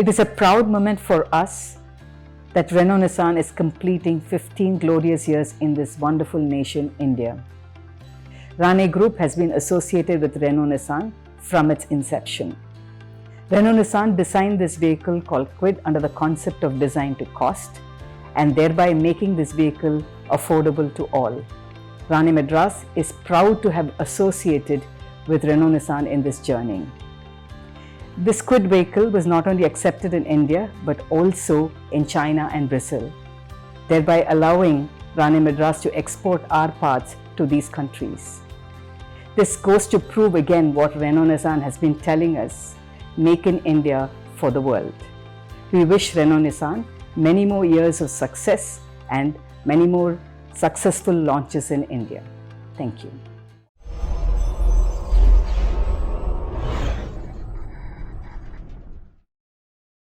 It is a proud moment for us that Renault Nissan is completing 15 glorious years in this wonderful nation, India. Rane Group has been associated with Renault Nissan from its inception. Renault Nissan designed this vehicle called Quid under the concept of design to cost, and thereby making this vehicle affordable to all. Rane Madras is proud to have associated with Renault Nissan in this journey. This Quid vehicle was not only accepted in India but also in China and Brazil, thereby allowing Rane Madras to export our parts to these countries. This goes to prove again what Renault Nissan has been telling us: make in India for the world. We wish Renault Nissan many more years of success and many more successful launches in India. Thank you.